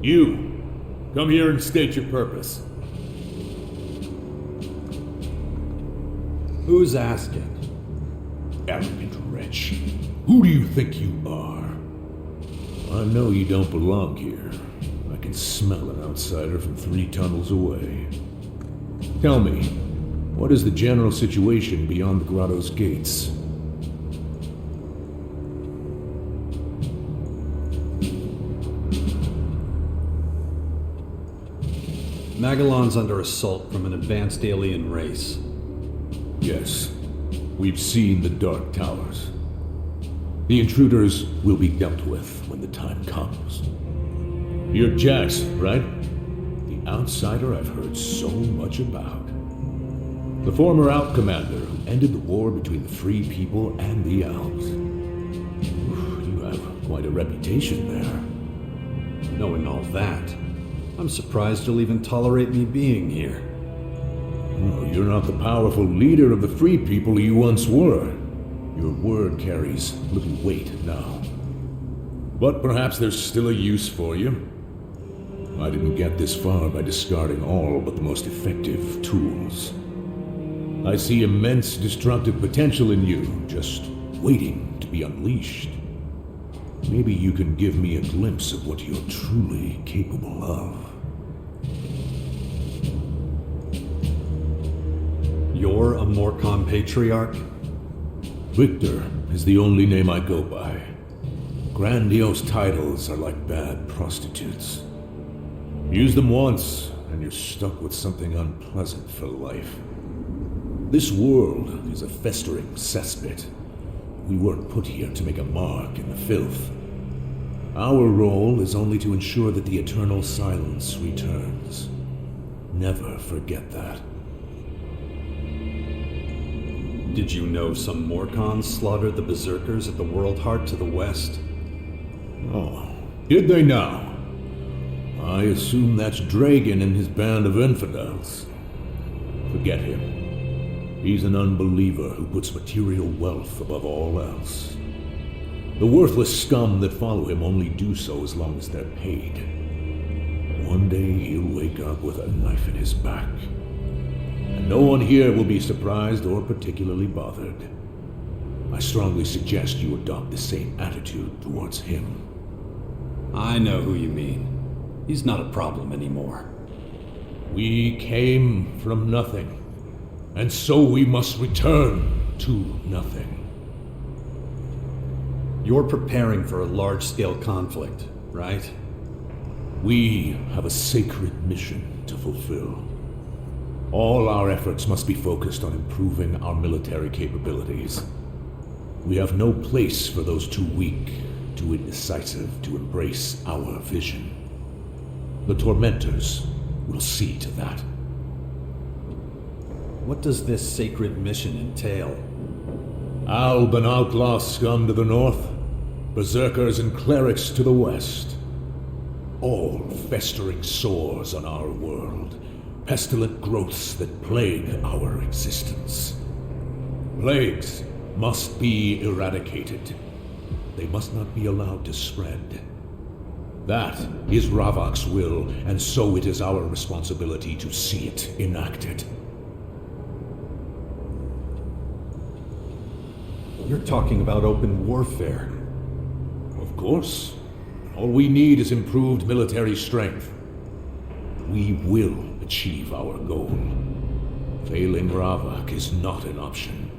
You, come here and state your purpose. Who's asking? Arrogant wretch. Who do you think you are? I know you don't belong here. I can smell an outsider from 3 tunnels away. Tell me, what is the general situation beyond the grotto's gates? Magellan's under assault from an advanced alien race. Yes, we've seen the Dark Towers. The intruders will be dealt with when the time comes. You're Jax, right? The outsider I've heard so much about. The former Out Commander who ended the war between the Free People and the Elves. You have quite a reputation there. Knowing all that, I'm surprised you'll even tolerate me being here. Well, you're not the powerful leader of the Free People you once were. Your word carries little weight now. But perhaps there's still a use for you. I didn't get this far by discarding all but the most effective tools. I see immense destructive potential in you, just waiting to be unleashed. Maybe you can give me a glimpse of what you're truly capable of. You're a Morcon patriarch? Victor is the only name I go by. Grandiose titles are like bad prostitutes. Use them once, and you're stuck with something unpleasant for life. This world is a festering cesspit. We weren't put here to make a mark in the filth. Our role is only to ensure that the eternal silence returns. Never forget that. Did you know some Morcons slaughtered the Berserkers at the World Heart to the west? Oh, did they now? I assume that's Dragon and his band of infidels. Forget him. He's an unbeliever who puts material wealth above all else. The worthless scum that follow him only do so as long as they're paid. One day he'll wake up with a knife in his back. And no one here will be surprised or particularly bothered. I strongly suggest you adopt the same attitude towards him. I know who you mean. He's not a problem anymore. We came from nothing, and so we must return to nothing. You're preparing for a large-scale conflict, right? We have a sacred mission to fulfill. All our efforts must be focused on improving our military capabilities. We have no place for those too weak, too indecisive to embrace our vision. The Tormentors will see to that. What does this sacred mission entail? Alb and outlaw scum to the north, berserkers and clerics to the west. All festering sores on our world, pestilent growths that plague our existence. Plagues must be eradicated. They must not be allowed to spread. That is Ravok's will, and so it is our responsibility to see it enacted. You're talking about open warfare. Of course. All we need is improved military strength. We will achieve our goal. Failing Ravok is not an option.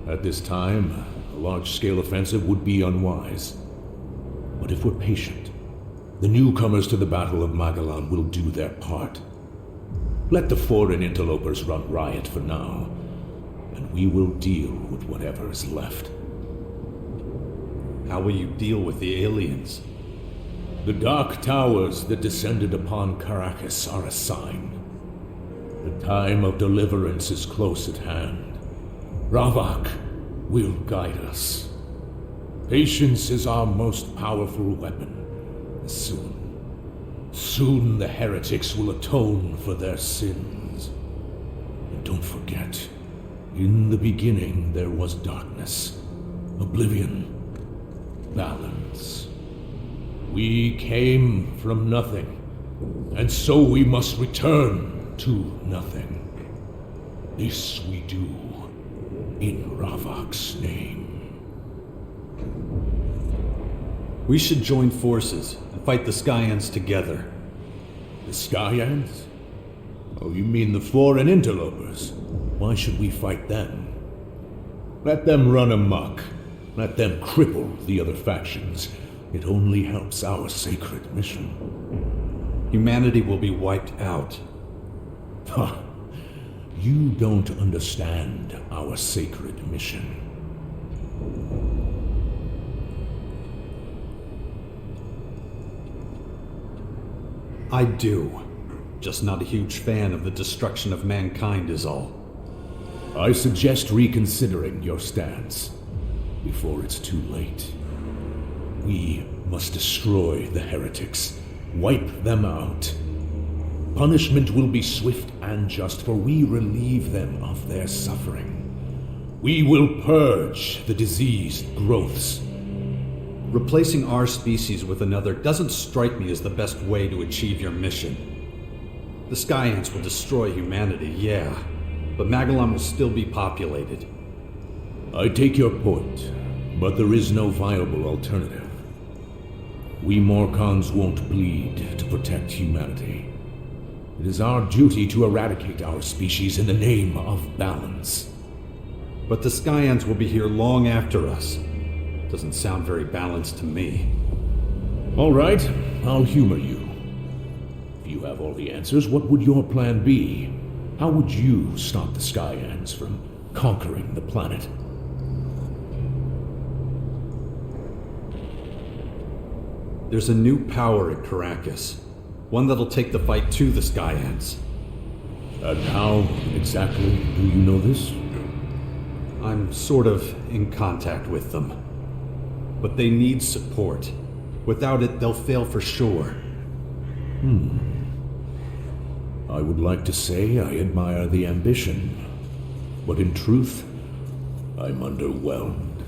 At this time, a large-scale offensive would be unwise. But if we're patient, the newcomers to the Battle of Magellan will do their part. Let the foreign interlopers run riot for now, and we will deal with whatever is left. How will you deal with the aliens? The Dark Towers that descended upon Caracas are a sign. The time of deliverance is close at hand. Ravok will guide us. Patience is our most powerful weapon. Soon the heretics will atone for their sins. And don't forget, in the beginning there was darkness, oblivion, balance. We came from nothing, and so we must return to nothing. This we do in Ravok's name. We should join forces and fight the Skyans together. The Skyans? Oh, you mean the foreign interlopers? Why should we fight them? Let them run amok. Let them cripple the other factions. It only helps our sacred mission. Humanity will be wiped out. Ha! You don't understand our sacred mission. I do. Just not a huge fan of the destruction of mankind is all. I suggest reconsidering your stance before it's too late. We must destroy the heretics, wipe them out. Punishment will be swift and just, for we relieve them of their suffering. We will purge the diseased growths. Replacing our species with another doesn't strike me as the best way to achieve your mission. The Skyants will destroy humanity, yeah, but Magellan will still be populated. I take your point, but there is no viable alternative. We Morcons won't bleed to protect humanity. It is our duty to eradicate our species in the name of balance. But the Skyans will be here long after us. Doesn't sound very balanced to me. All right, I'll humor you. If you have all the answers, what would your plan be? How would you stop the Skyans from conquering the planet? There's a new power at Caracas. One that'll take the fight to the Skyans. And how exactly do you know this? I'm sort of in contact with them. But they need support. Without it, they'll fail for sure. I would like to say I admire the ambition, but in truth, I'm underwhelmed.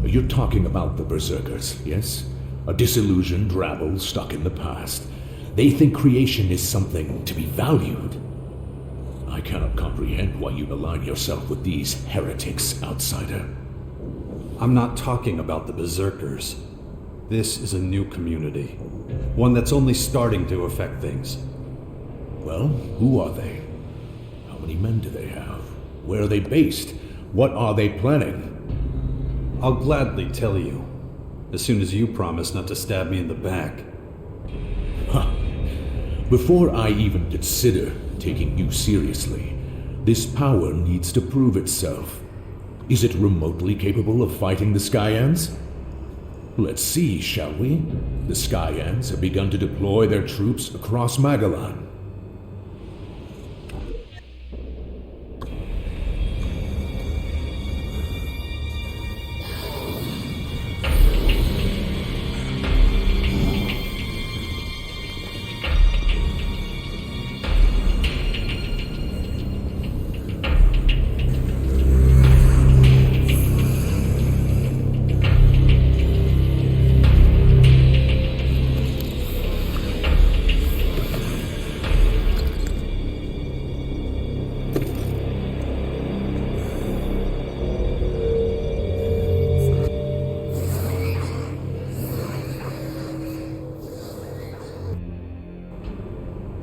You're talking about the Berserkers, yes? A disillusioned rabble stuck in the past. They think creation is something to be valued. I cannot comprehend why you align yourself with these heretics, outsider. I'm not talking about the Berserkers. This is a new community. One that's only starting to affect things. Well, who are they? How many men do they have? Where are they based? What are they planning? I'll gladly tell you, as soon as you promise not to stab me in the back. Huh. Before I even consider taking you seriously, this power needs to prove itself. Is it remotely capable of fighting the Skyans? Let's see, shall we? The Skyans have begun to deploy their troops across Magellan.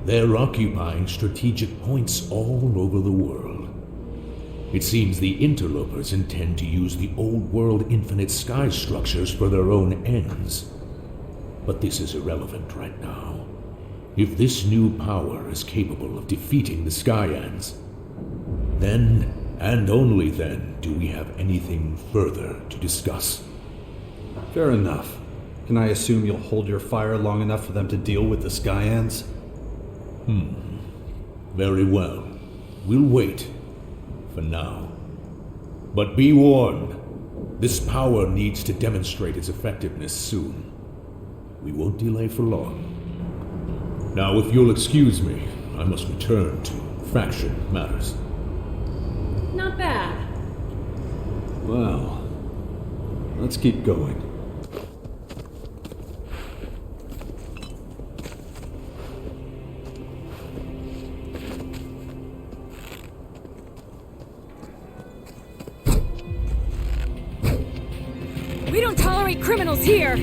They're occupying strategic points all over the world. It seems the interlopers intend to use the old world infinite sky structures for their own ends. But this is irrelevant right now. If this new power is capable of defeating the Skyans, then, and only then, do we have anything further to discuss. Fair enough. Can I assume you'll hold your fire long enough for them to deal with the Skyans? Very well. We'll wait. For now. But be warned. This power needs to demonstrate its effectiveness soon. We won't delay for long. Now, if you'll excuse me, I must return to faction matters. Not bad. Well, let's keep going. We don't tolerate criminals here!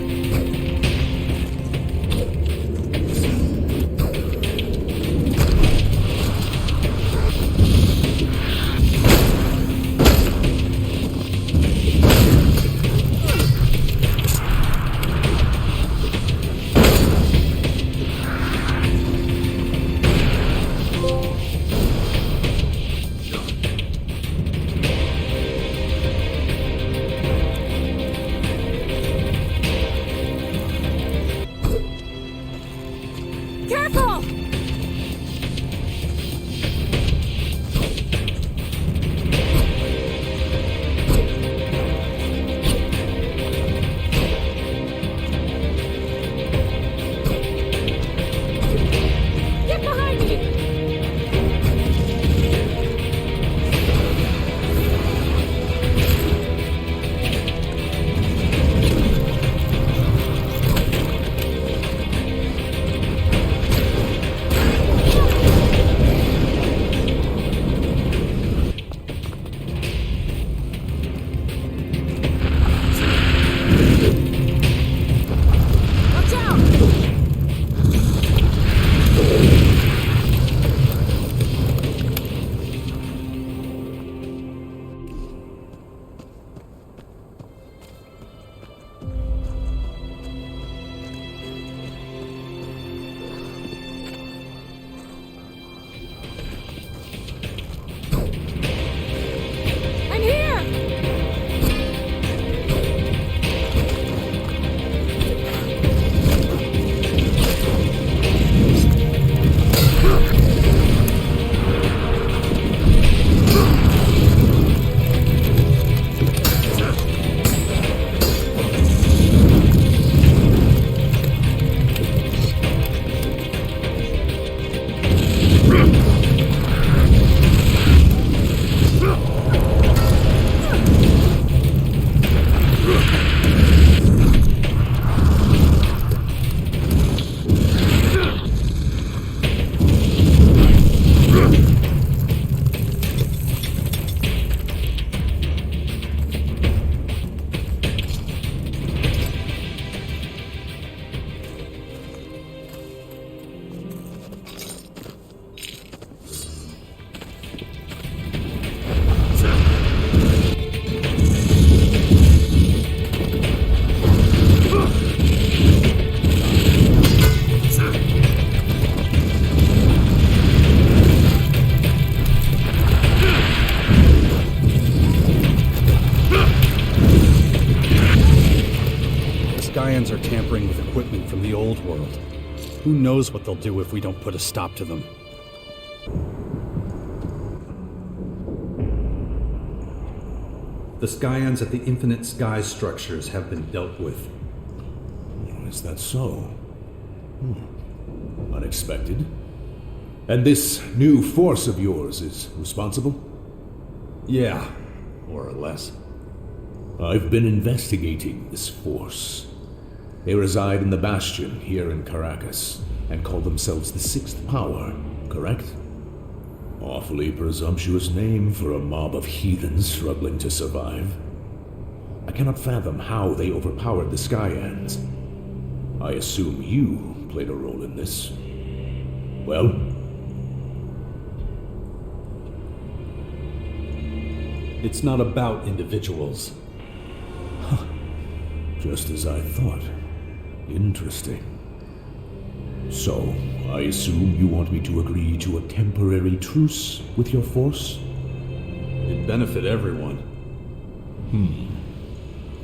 Careful! Get behind me! Watch out! I'm here! Skyans are tampering with equipment from the old world. Who knows what they'll do if we don't put a stop to them. The Skyans at the Infinite Sky structures have been dealt with. Is that so? Unexpected. And this new force of yours is responsible? Yeah, more or less. I've been investigating this force. They reside in the Bastion here in Caracas and call themselves the Sixth Power, correct? Awfully presumptuous name for a mob of heathens struggling to survive. I cannot fathom how they overpowered the Skyans. I assume you played a role in this. Well? It's not about individuals. Just as I thought. Interesting. So, I assume you want me to agree to a temporary truce with your force? It'd benefit everyone.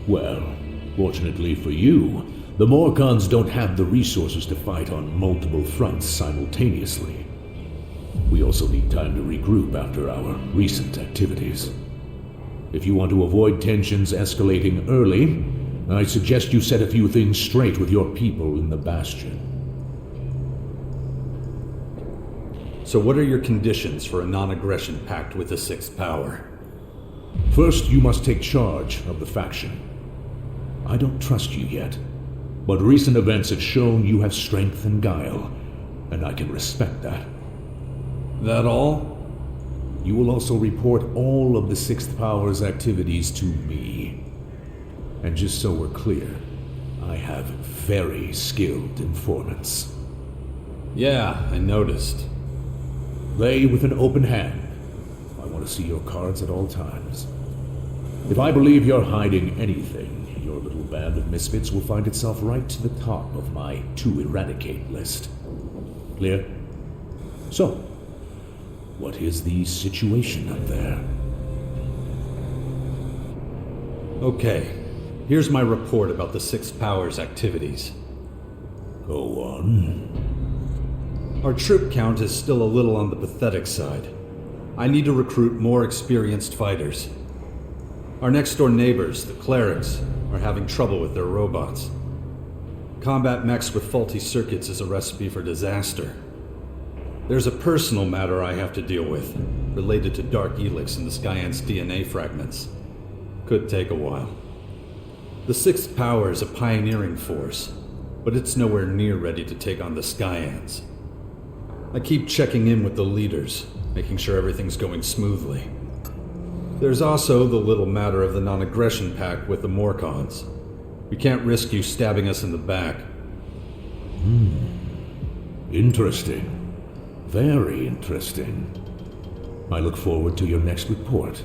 Well, fortunately for you, the Morcons don't have the resources to fight on multiple fronts simultaneously. We also need time to regroup after our recent activities. If you want to avoid tensions escalating early, I suggest you set a few things straight with your people in the Bastion. So what are your conditions for a non-aggression pact with the Sixth Power? First, you must take charge of the faction. I don't trust you yet, but recent events have shown you have strength and guile, and I can respect that. That all? You will also report all of the Sixth Power's activities to me. And just so we're clear, I have very skilled informants. Yeah, I noticed. Play with an open hand. I want to see your cards at all times. If I believe you're hiding anything, your little band of misfits will find itself right to the top of my to-eradicate list. Clear? So, what is the situation up there? Okay, here's my report about the Sixth Power's activities. Go on. Our troop count is still a little on the pathetic side. I need to recruit more experienced fighters. Our next-door neighbors, the clerics, are having trouble with their robots. Combat mechs with faulty circuits is a recipe for disaster. There's a personal matter I have to deal with, related to Dark Helix and the Skyant's DNA fragments. Could take a while. The Sixth Power is a pioneering force, but it's nowhere near ready to take on the Skyants. I keep checking in with the leaders, making sure everything's going smoothly. There's also the little matter of the non-aggression pact with the Morcons. We can't risk you stabbing us in the back. Interesting. Very interesting. I look forward to your next report.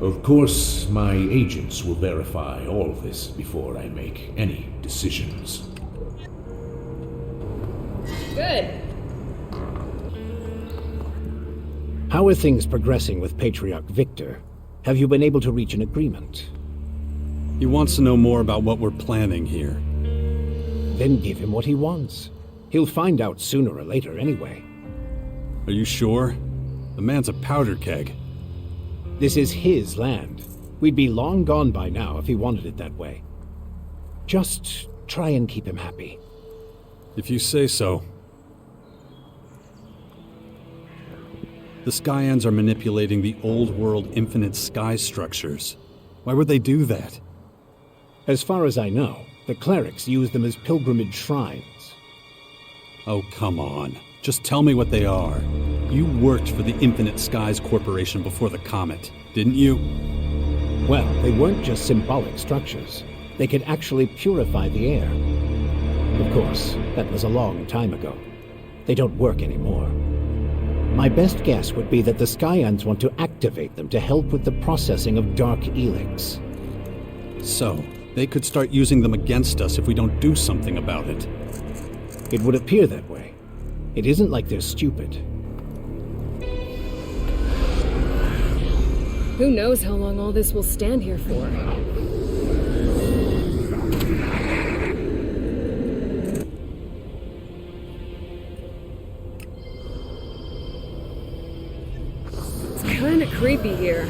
Of course, my agents will verify all of this before I make any decisions. Good. How are things progressing with Patriarch Victor? Have you been able to reach an agreement? He wants to know more about what we're planning here. Then give him what he wants. He'll find out sooner or later anyway. Are you sure? The man's a powder keg. This is his land. We'd be long gone by now if he wanted it that way. Just try and keep him happy. If you say so. The Skyans are manipulating the old world infinite sky structures. Why would they do that? As far as I know, the clerics use them as pilgrimage shrines. Oh, come on. Just tell me what they are. You worked for the Infinite Skies Corporation before the comet, didn't you? Well, they weren't just symbolic structures. They could actually purify the air. Of course, that was a long time ago. They don't work anymore. My best guess would be that the Skyans want to activate them to help with the processing of Dark Helix. So, they could start using them against us if we don't do something about it. It would appear that way. It isn't like they're stupid. Who knows how long all this will stand here for? It's kinda creepy here.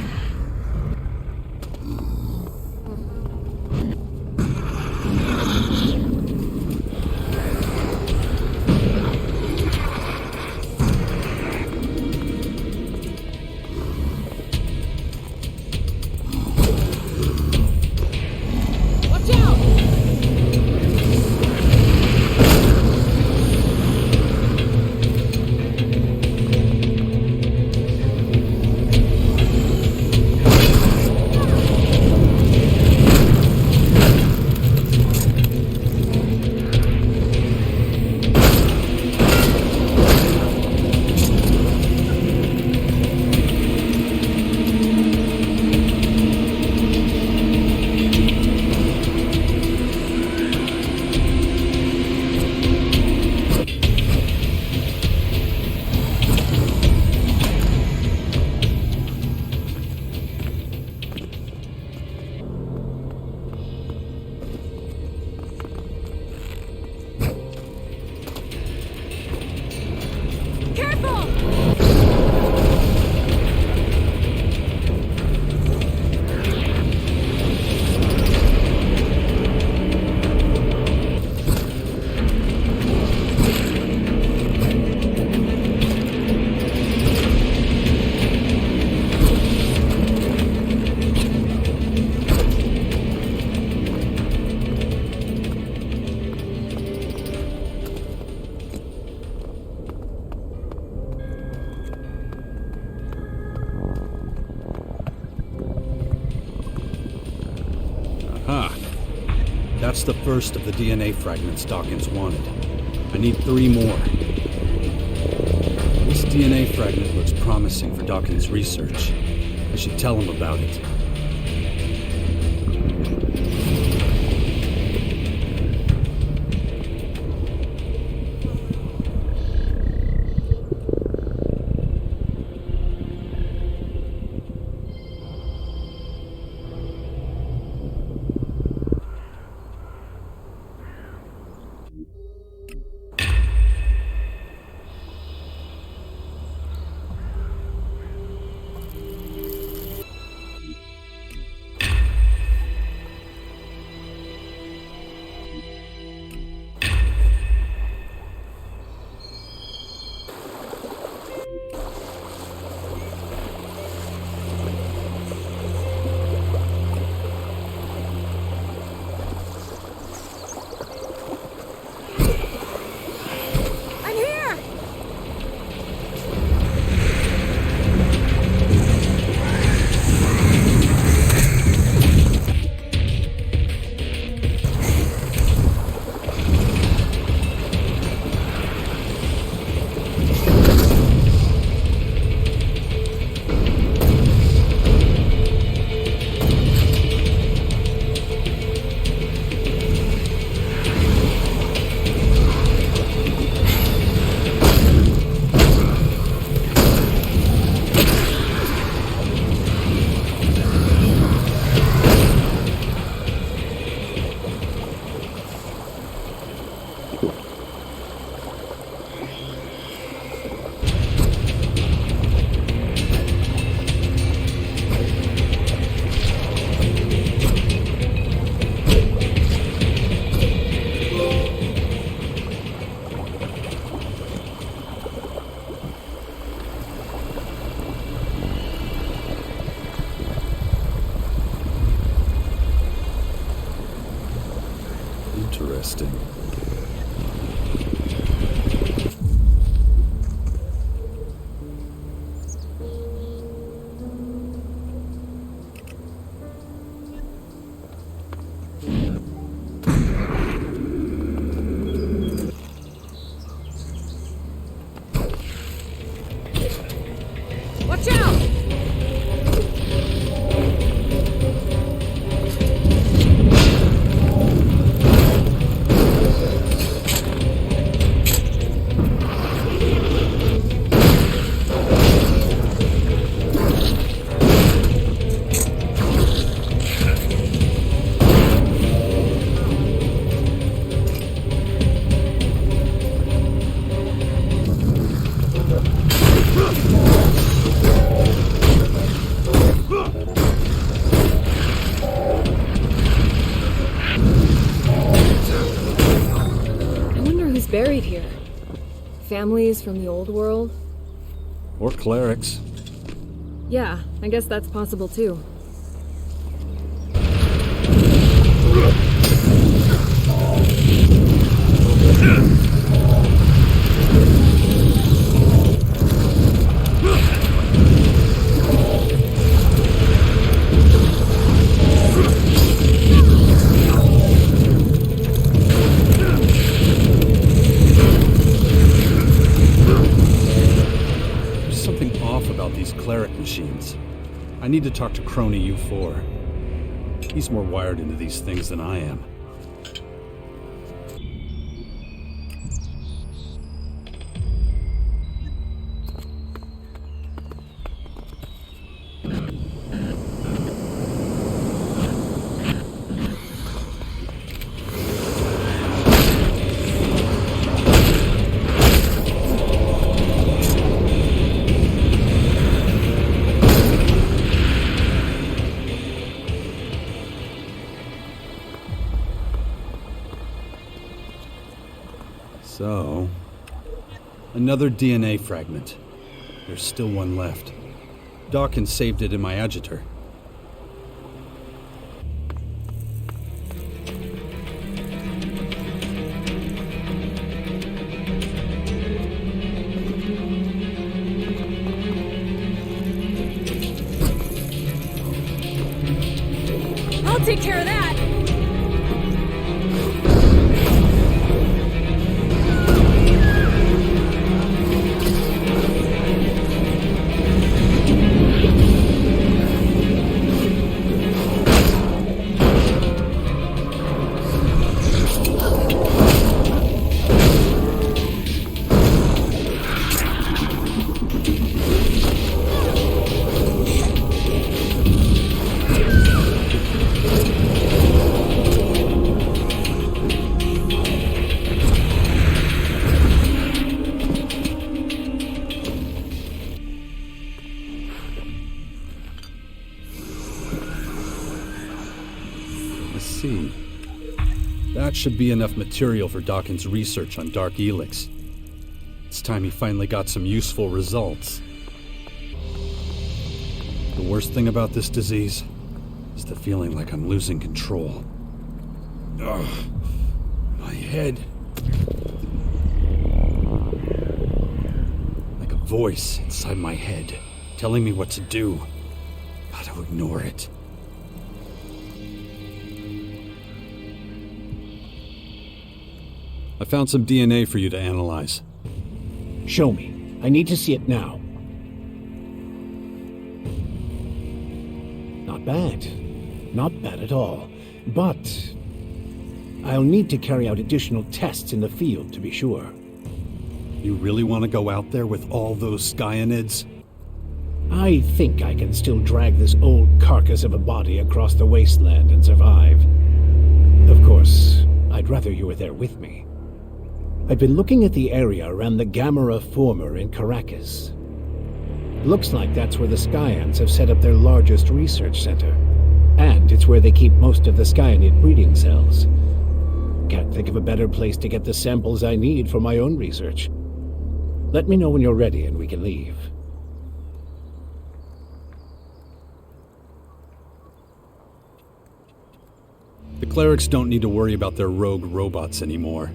That's the first of the DNA fragments Dawkins wanted. I need 3 more. This DNA fragment looks promising for Dawkins' research. I should tell him about it. Interesting. Watch out! Buried here. Families from the old world? Or clerics. Yeah, I guess that's possible too. Cleric machines. I need to talk to Crony U4. He's more wired into these things than I am. So, another DNA fragment. There's still one left. Dawkins saved it in my agitator. I'll take care of that! see. That should be enough material for Dawkins' research on Dark Helix. It's time he finally got some useful results. The worst thing about this disease is the feeling like I'm losing control. Ugh, my head. Like a voice inside my head telling me what to do. Gotta ignore it. I found some DNA for you to analyze. Show me. I need to see it now. Not bad. Not bad at all. But I'll need to carry out additional tests in the field to be sure. You really want to go out there with all those Skyanids? I think I can still drag this old carcass of a body across the wasteland and survive. Of course, I'd rather you were there with me. I've been looking at the area around the Gamera Former in Caracas. Looks like that's where the Skyans have set up their largest research center. And it's where they keep most of the Skyanid breeding cells. Can't think of a better place to get the samples I need for my own research. Let me know when you're ready and we can leave. The clerics don't need to worry about their rogue robots anymore.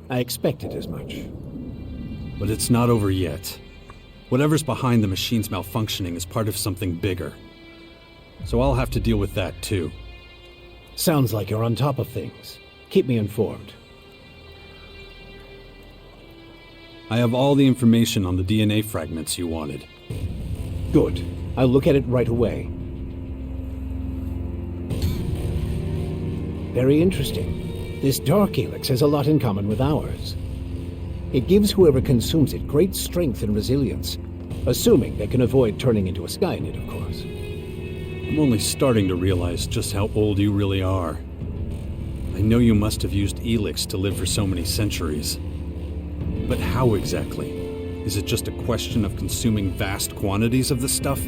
I expected as much. But it's not over yet. Whatever's behind the machine's malfunctioning is part of something bigger. So I'll have to deal with that too. Sounds like you're on top of things. Keep me informed. I have all the information on the DNA fragments you wanted. Good. I'll look at it right away. Very interesting. This Dark Helix has a lot in common with ours. It gives whoever consumes it great strength and resilience, assuming they can avoid turning into a Skynid, of course. I'm only starting to realize just how old you really are. I know you must have used Helix to live for so many centuries. But how exactly? Is it just a question of consuming vast quantities of the stuff?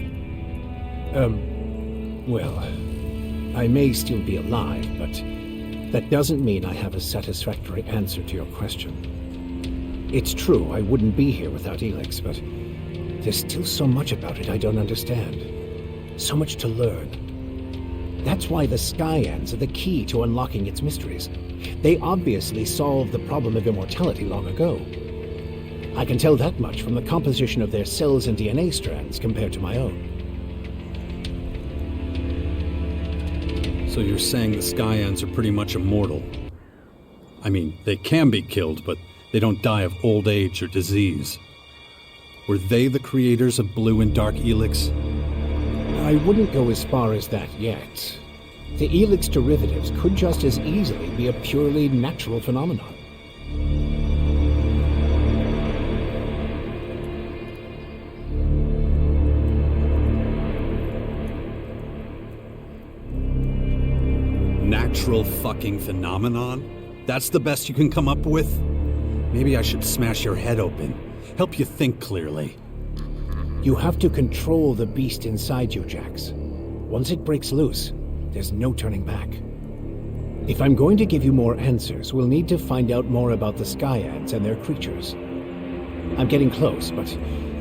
Well, I may still be alive, but that doesn't mean I have a satisfactory answer to your question. It's true, I wouldn't be here without Helix, but there's still so much about it I don't understand. So much to learn. That's why the Skyans are the key to unlocking its mysteries. They obviously solved the problem of immortality long ago. I can tell that much from the composition of their cells and DNA strands compared to my own. So you're saying the Skyans are pretty much immortal? I mean, they can be killed, but they don't die of old age or disease. Were they the creators of Blue and Dark Helix? I wouldn't go as far as that yet. The Helix derivatives could just as easily be a purely natural phenomenon. Natural fucking phenomenon? That's the best you can come up with? Maybe I should smash your head open, help you think clearly. You have to control the beast inside you, Jax. Once it breaks loose, there's no turning back. If I'm going to give you more answers, we'll need to find out more about the Skyads and their creatures. I'm getting close, but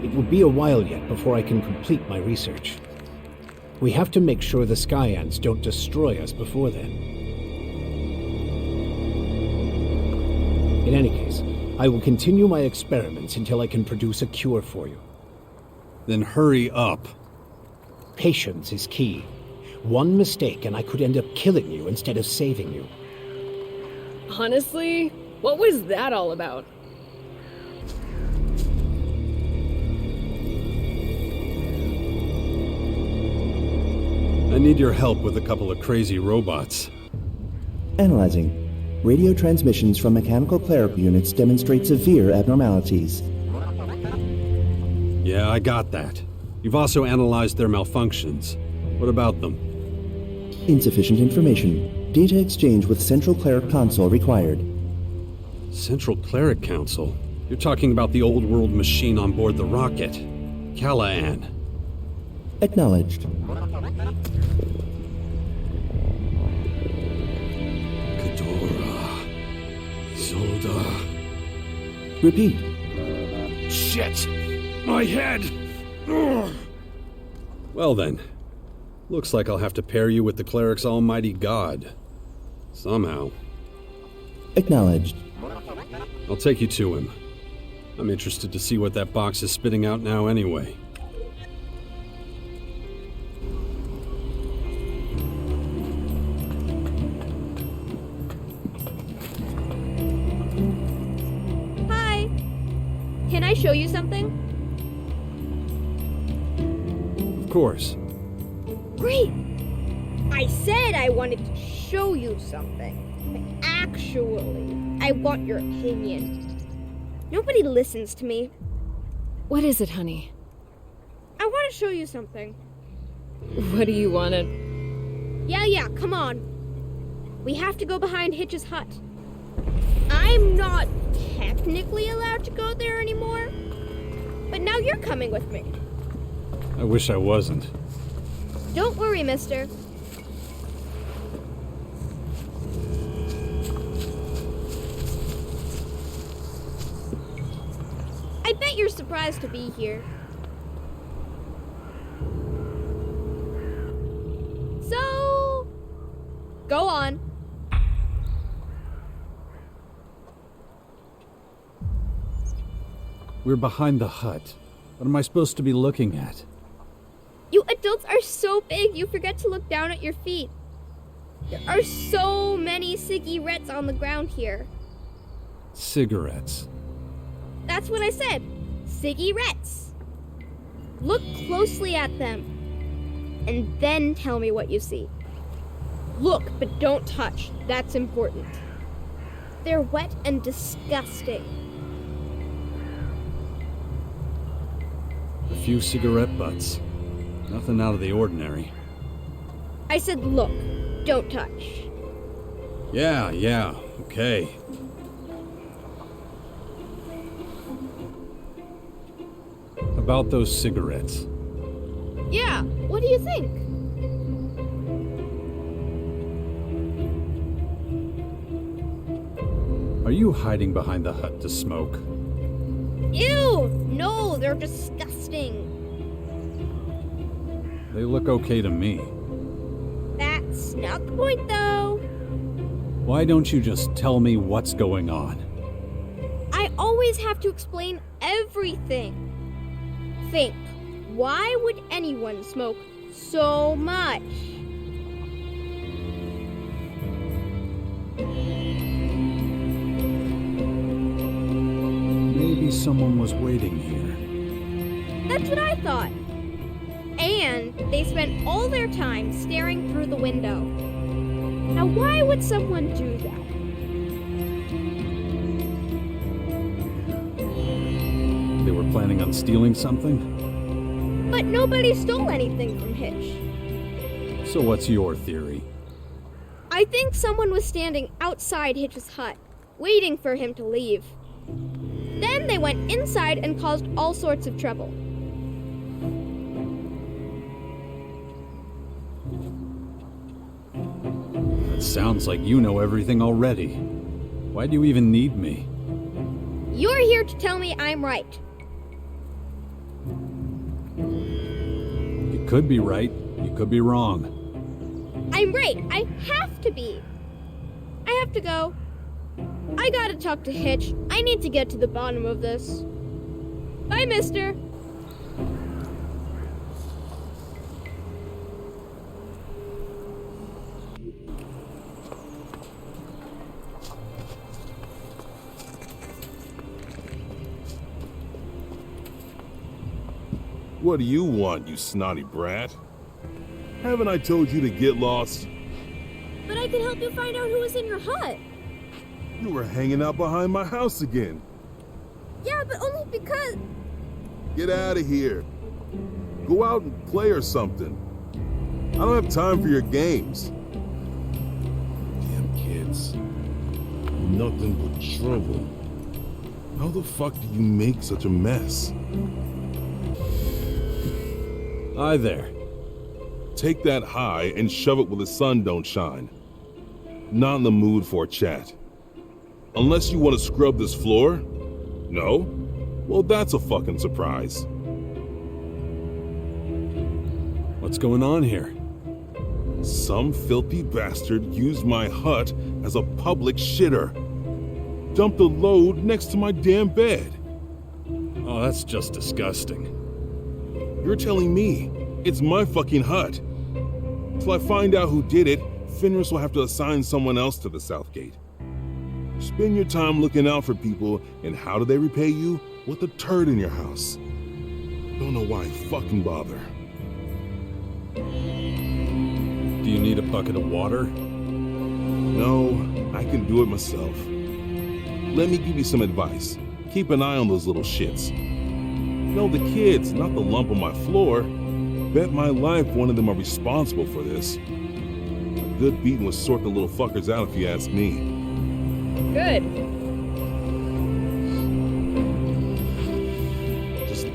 it will be a while yet before I can complete my research. We have to make sure the Skyans don't destroy us before then. In any case, I will continue my experiments until I can produce a cure for you. Then hurry up. Patience is key. One mistake and I could end up killing you instead of saving you. Honestly, what was that all about? I need your help with a couple of crazy robots. Analyzing. Radio transmissions from mechanical clerical units demonstrate severe abnormalities. Yeah, I got that. You've also analyzed their malfunctions. What about them? Insufficient information. Data exchange with Central Cleric Console required. Central Cleric Council? You're talking about the old world machine on board the rocket. Callahan. Acknowledged. Repeat. Shit! My head! Ugh. Well then, looks like I'll have to pair you with the cleric's almighty god. Somehow. Acknowledged. I'll take you to him. I'm interested to see what that box is spitting out now anyway. Hi! Can I show you something? Of course. Great! I said I wanted to show you something. But actually, I want your opinion. Nobody listens to me. What is it, honey? I want to show you something. What do you want to... Yeah, come on. We have to go behind Hitch's hut. I'm not technically allowed to go there anymore, but now you're coming with me. I wish I wasn't. Don't worry, mister. I bet you're surprised to be here. So, go on. We're behind the hut. What am I supposed to be looking at? You adults are so big, you forget to look down at your feet. There are so many cigarettes on the ground here. Cigarettes. That's what I said. Cigarettes. Look closely at them, and then tell me what you see. Look, but don't touch. That's important. They're wet and disgusting. A few cigarette butts. Nothing out of the ordinary. I said look, don't touch. Yeah, okay. About those cigarettes. Yeah, what do you think? Are you hiding behind the hut to smoke? Ew! No, they're disgusting. They look okay to me. That's not the point, though. Why don't you just tell me what's going on? I always have to explain everything. Think, why would anyone smoke so much? Maybe someone was waiting here. That's what I thought. And they spent all their time staring through the window. Now, why would someone do that? They were planning on stealing something? But nobody stole anything from Hitch. So what's your theory? I think someone was standing outside Hitch's hut, waiting for him to leave. Then they went inside and caused all sorts of trouble. It sounds like you know everything already. Why do you even need me? You're here to tell me I'm right. You could be right, you could be wrong. I'm right. I have to be. I have to go. I gotta talk to Hitch. I need to get to the bottom of this. Bye, mister. What do you want, you snotty brat? Haven't I told you to get lost? But I can help you find out who was in your hut. You were hanging out behind my house again. Yeah, but only because... Get out of here. Go out and play or something. I don't have time for your games. Damn kids. Nothing but trouble. How the fuck do you make such a mess? Hi there. Take that high and shove it where the sun don't shine. Not in the mood for a chat. Unless you want to scrub this floor, No? Well, that's a fucking surprise. What's going on here? Some filthy bastard used my hut as a public shitter. Dumped a load next to my damn bed. Oh, that's just disgusting. You're telling me it's my fucking hut. Till I find out who did it, Fenris will have to assign someone else to the South Gate. Spend your time looking out for people, and how do they repay you? With a turd in your house. Don't know why I fucking bother. Do you need a bucket of water? No, I can do it myself. Let me give you some advice. Keep an eye on those little shits. No, the kids, not the lump on my floor. Bet my life one of them are responsible for this. A good beating would sort the little fuckers out if you ask me. Good. Just...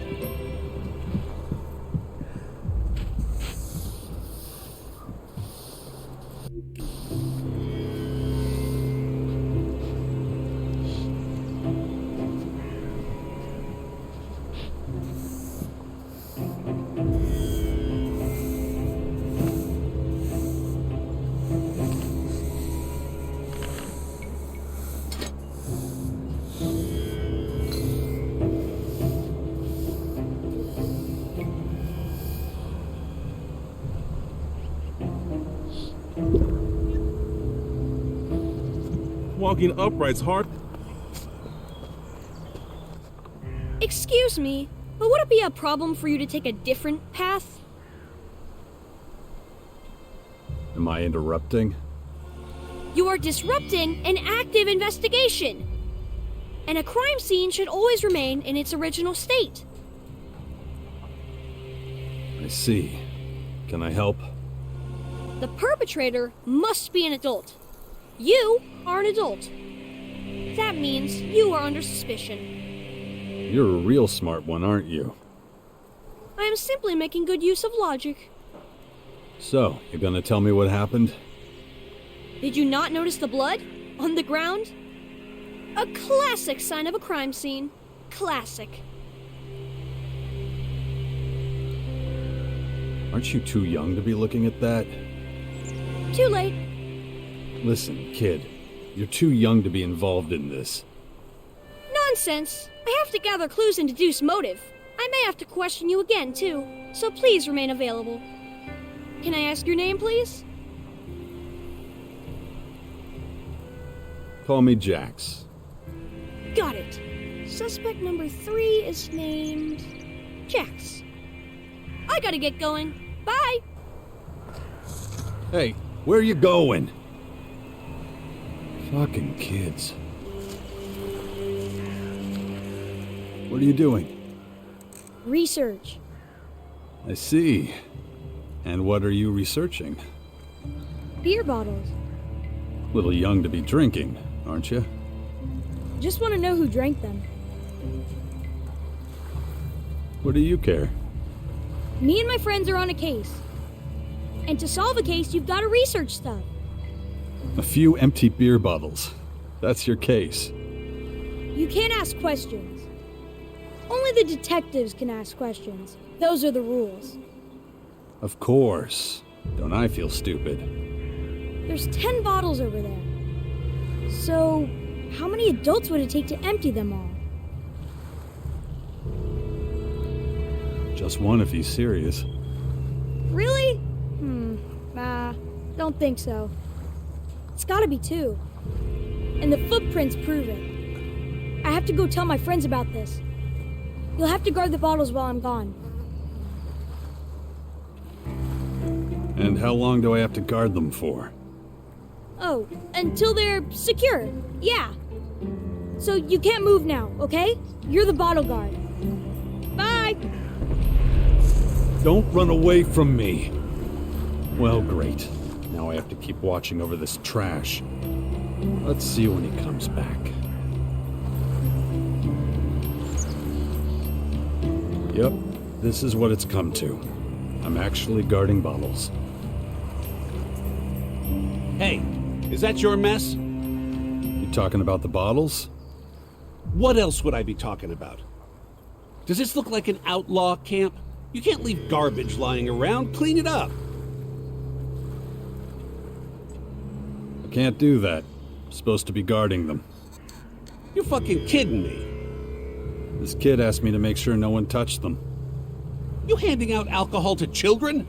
Walking upright's hard. Excuse me, but would it be a problem for you to take a different path? Am I interrupting? You are disrupting an active investigation. And a crime scene should always remain in its original state. I see. Can I help? The perpetrator must be an adult. You are an adult. That means you are under suspicion. You're a real smart one, aren't you? I am simply making good use of logic. So, you're gonna tell me what happened? Did you not notice the blood on the ground? A classic sign of a crime scene. Classic. Aren't you too young to be looking at that? Too late. Listen, kid, you're too young to be involved in this. Nonsense. I have to gather clues and deduce motive. I may have to question you again, too, so please remain available. Can I ask your name, please? Call me Jax. Got it. Suspect number 3 is named Jax. I gotta get going. Bye! Hey, where are you going? Fucking kids. What are you doing? Research. I see. And what are you researching? Beer bottles. Little young to be drinking, aren't you? Just want to know who drank them. What do you care? Me and my friends are on a case. And to solve a case, you've got to research stuff. A few empty beer bottles. That's your case. You can't ask questions. Only the detectives can ask questions. Those are the rules. Of course. Don't I feel stupid? There's 10 bottles over there. So, how many adults would it take to empty them all? Just one if he's serious. Really? Don't think so. It's gotta be 2. And the footprints prove it. I have to go tell my friends about this. You'll have to guard the bottles while I'm gone. And how long do I have to guard them for? Oh, until they're secure. Yeah. So you can't move now, okay? You're the bottle guard. Bye! Don't run away from me! Well, great. Now I have to keep watching over this trash. Let's see when he comes back. Yep, this is what it's come to. I'm actually guarding bottles. Hey, is that your mess? You talking about the bottles? What else would I be talking about? Does this look like an outlaw camp? You can't leave garbage lying around. Clean it up. I can't do that. I'm supposed to be guarding them. You're fucking kidding me. This kid asked me to make sure no one touched them. You handing out alcohol to children?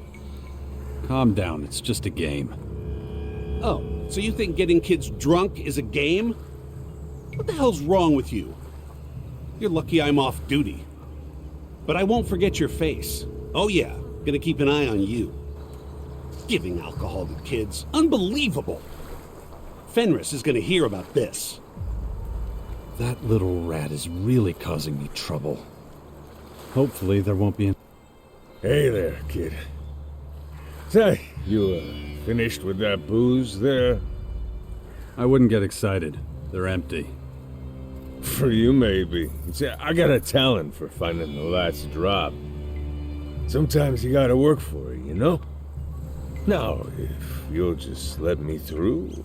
Calm down, it's just a game. Oh, so you think getting kids drunk is a game? What the hell's wrong with you? You're lucky I'm off duty. But I won't forget your face. Oh yeah, gonna keep an eye on you. Giving alcohol to kids. Unbelievable! Fenris is gonna hear about this. That little rat is really causing me trouble. Hopefully there won't be an... Hey there, kid. Say, you, finished with that booze there? I wouldn't get excited. They're empty. For you, maybe. See, I got a talent for finding the last drop. Sometimes you gotta work for it, you know? Now, if you'll just let me through...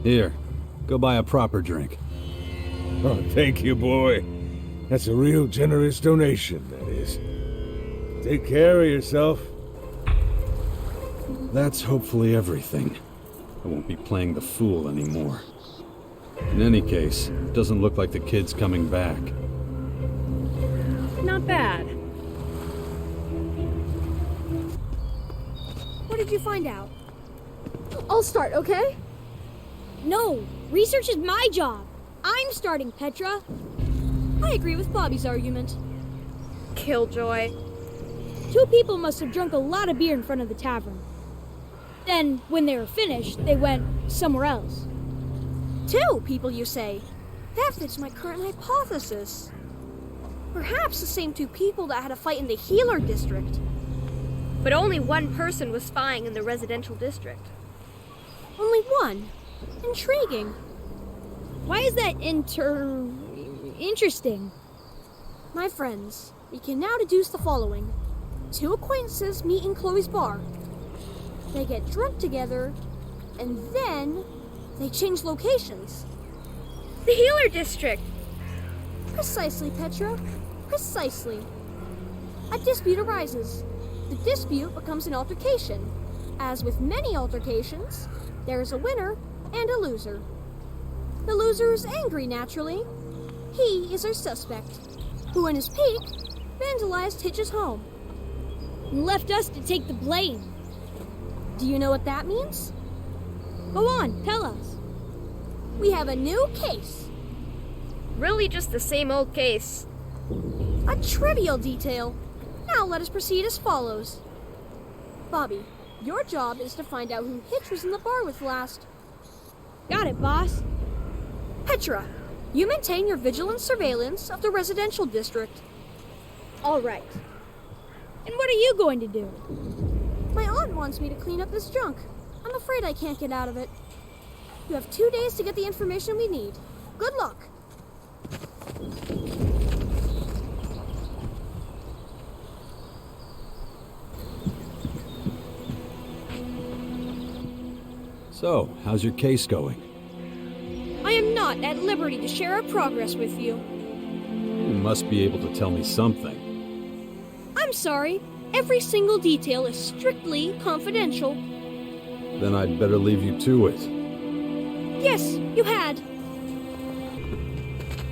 Here, go buy a proper drink. Oh, thank you, boy. That's a real generous donation, that is. Take care of yourself. That's hopefully everything. I won't be playing the fool anymore. In any case, it doesn't look like the kid's coming back. Not bad. What did you find out? I'll start, okay? No, research is my job. I'm starting, Petra. I agree with Bobby's argument. Killjoy. 2 people must have drunk a lot of beer in front of the tavern. Then, when they were finished, they went somewhere else. 2 people, you say? That fits my current hypothesis. Perhaps the same 2 people that had a fight in the Healer District. But only one person was spying in the residential district. Only one? Intriguing. Why is that interesting? My friends, we can now deduce the following. 2 acquaintances meet in Chloe's bar. They get drunk together, and then they change locations. The Healer District! Precisely, Petra. Precisely. A dispute arises. The dispute becomes an altercation. As with many altercations, there is a winner and a loser. The loser is angry, naturally. He is our suspect, who in his pique vandalized Hitch's home and left us to take the blame. Do you know what that means? Go on, tell us. We have a new case. Really just the same old case. A trivial detail. Now let us proceed as follows. Bobby, your job is to find out who Hitch was in the bar with last. Got it, boss. Petra, you maintain your vigilant surveillance of the residential district. All right. And what are you going to do? My aunt wants me to clean up this junk. I'm afraid I can't get out of it. You have 2 days to get the information we need. Good luck. So, how's your case going? I am not at liberty to share our progress with you. You must be able to tell me something. I'm sorry. Every single detail is strictly confidential. Then I'd better leave you to it. Yes, you had.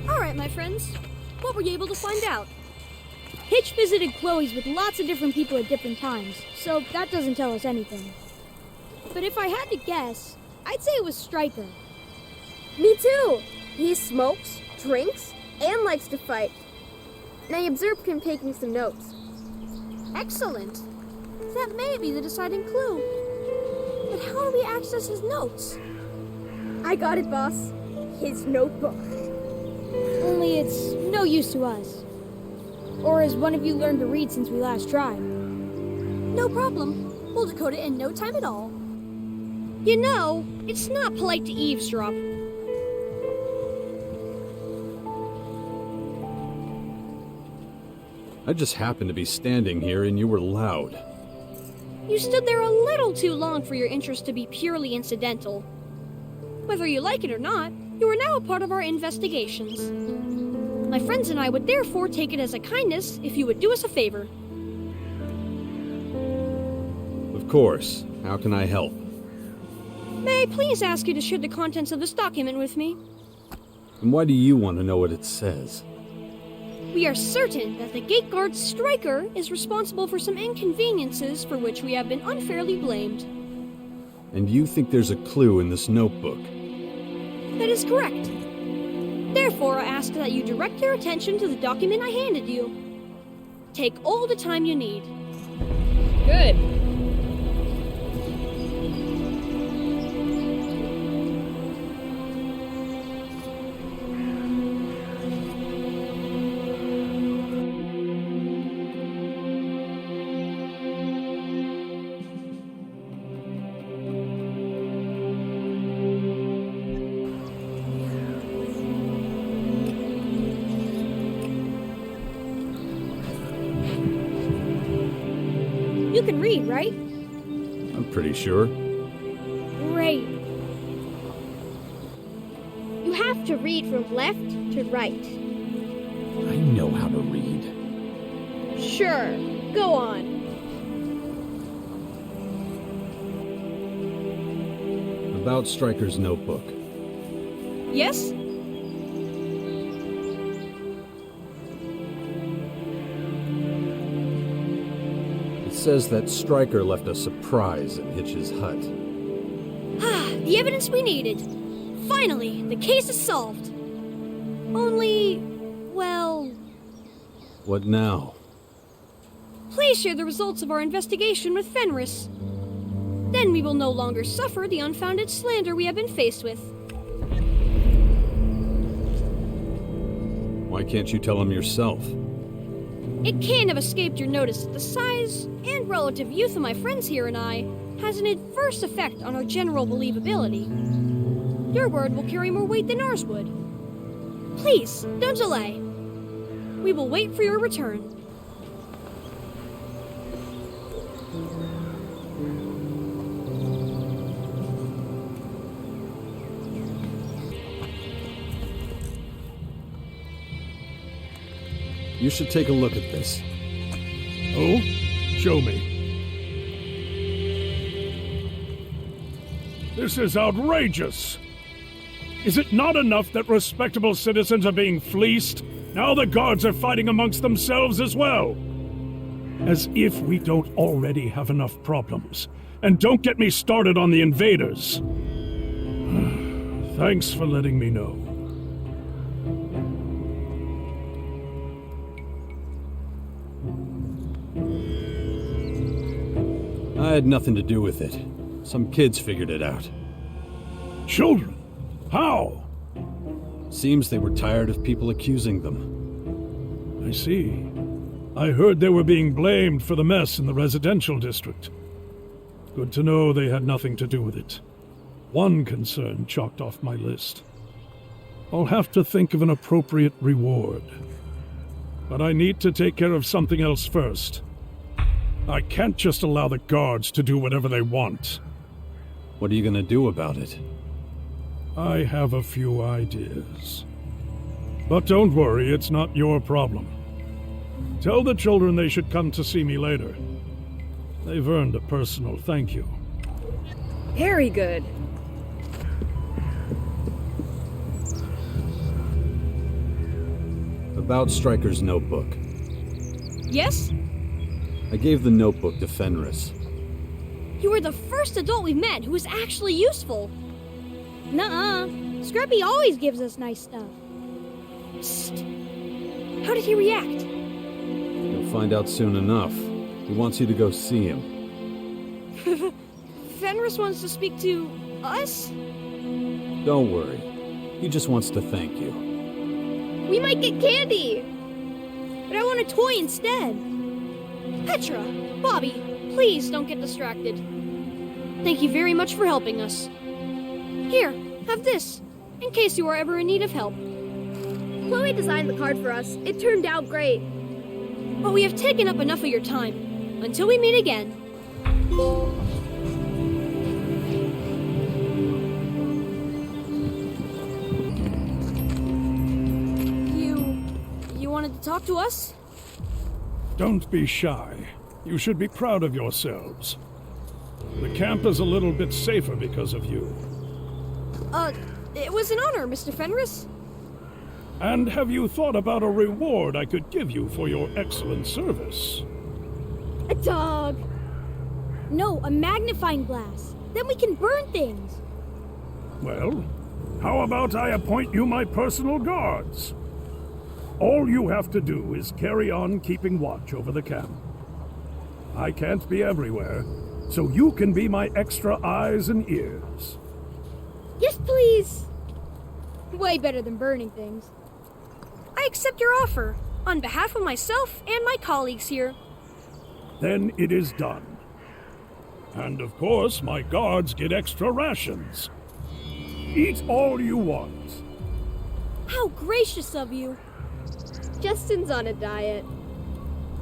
All right, my friends. What were you able to find out? Hitch visited Chloe's with lots of different people at different times, so that doesn't tell us anything. But if I had to guess, I'd say it was Stryker. Me too! He smokes, drinks, and likes to fight. And I observed him taking some notes. Excellent. That may be the deciding clue. But how do we access his notes? I got it, boss. His notebook. Only it's no use to us. Or has one of you learned to read since we last tried? No problem. We'll decode it in no time at all. You know, it's not polite to eavesdrop. I just happened to be standing here and you were loud. You stood there a little too long for your interest to be purely incidental. Whether you like it or not, you are now a part of our investigations. My friends and I would therefore take it as a kindness if you would do us a favor. Of course. How can I help? May I please ask you to share the contents of this document with me? And why do you want to know what it says? We are certain that the gate guard Stryker is responsible for some inconveniences for which we have been unfairly blamed. And you think there's a clue in this notebook? That is correct. Therefore, I ask that you direct your attention to the document I handed you. Take all the time you need. Good. You can read, right? I'm pretty sure. Great. You have to read from left to right. I know how to read. Sure, go on. About Stryker's notebook. Yes? It says that Stryker left a surprise in Hitch's hut. Ah, the evidence we needed. Finally, the case is solved. Only, well... What now? Please share the results of our investigation with Fenris. Then we will no longer suffer the unfounded slander we have been faced with. Why can't you tell him yourself? It can't have escaped your notice that the size and relative youth of my friends here and I has an adverse effect on our general believability. Your word will carry more weight than ours would. Please, don't delay. We will wait for your return. You should take a look at this. Oh? Show me. This is outrageous! Is it not enough that respectable citizens are being fleeced? Now the guards are fighting amongst themselves as well! As if we don't already have enough problems. And don't get me started on the invaders. Thanks for letting me know. I had nothing to do with it. Some kids figured it out. Children? How? Seems they were tired of people accusing them. I see. I heard they were being blamed for the mess in the residential district. Good to know they had nothing to do with it. One concern chalked off my list. I'll have to think of an appropriate reward. But I need to take care of something else first. I can't just allow the guards to do whatever they want. What are you gonna do about it? I have a few ideas. But don't worry, it's not your problem. Tell the children they should come to see me later. They've earned a personal thank you. Very good. About Stryker's notebook. Yes? I gave the notebook to Fenris. You are the first adult we've met who is actually useful. Nuh-uh. Scrappy always gives us nice stuff. Psst. How did he react? You'll find out soon enough. He wants you to go see him. Fenris wants to speak to us? Don't worry. He just wants to thank you. We might get candy! But I want a toy instead. Petra, Bobby, please don't get distracted. Thank you very much for helping us. Here, have this, in case you are ever in need of help. Chloe designed the card for us. It turned out great. But we have taken up enough of your time. Until we meet again. wanted to talk to us? Don't be shy. You should be proud of yourselves. The camp is a little bit safer because of you. It was an honor, Mr. Fenris. And have you thought about a reward I could give you for your excellent service? A dog. No, a magnifying glass. Then we can burn things. Well, how about I appoint you my personal guards? All you have to do is carry on keeping watch over the camp. I can't be everywhere, so you can be my extra eyes and ears. Yes, please. Way better than burning things. I accept your offer, on behalf of myself and my colleagues here. Then it is done. And of course, my guards get extra rations. Eat all you want. How gracious of you. Justin's on a diet.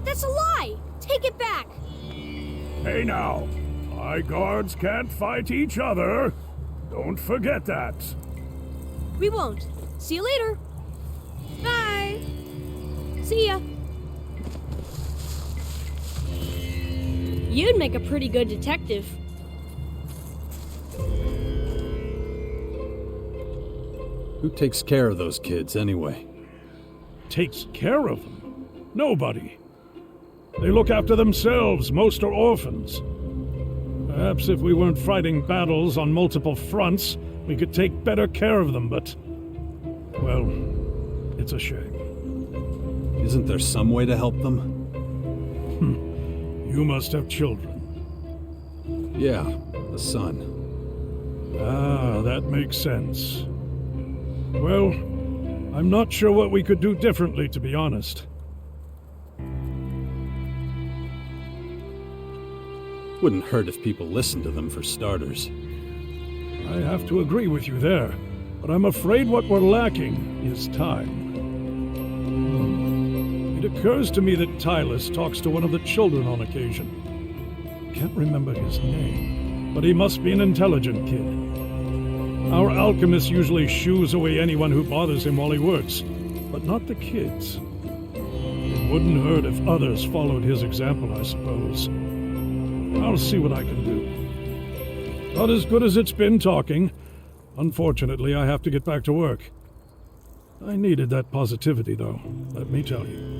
That's a lie! Take it back! Hey now, my guards can't fight each other. Don't forget that. We won't. See you later. Bye. See ya. You'd make a pretty good detective. Who takes care of those kids anyway? Takes care of them? Nobody. They look after themselves. Most are orphans. Perhaps if we weren't fighting battles on multiple fronts, we could take better care of them, but... well, it's a shame. Isn't there some way to help them? You must have children. Yeah, a son. Ah, that makes sense. Well, I'm not sure what we could do differently, to be honest. Wouldn't hurt if people listened to them for starters. I have to agree with you there, but I'm afraid what we're lacking is time. It occurs to me that Tylus talks to one of the children on occasion. Can't remember his name, but he must be an intelligent kid. Our alchemist usually shoos away anyone who bothers him while he works, but not the kids. It wouldn't hurt if others followed his example, I suppose. I'll see what I can do. Not as good as it's been talking. Unfortunately, I have to get back to work. I needed that positivity, though, let me tell you.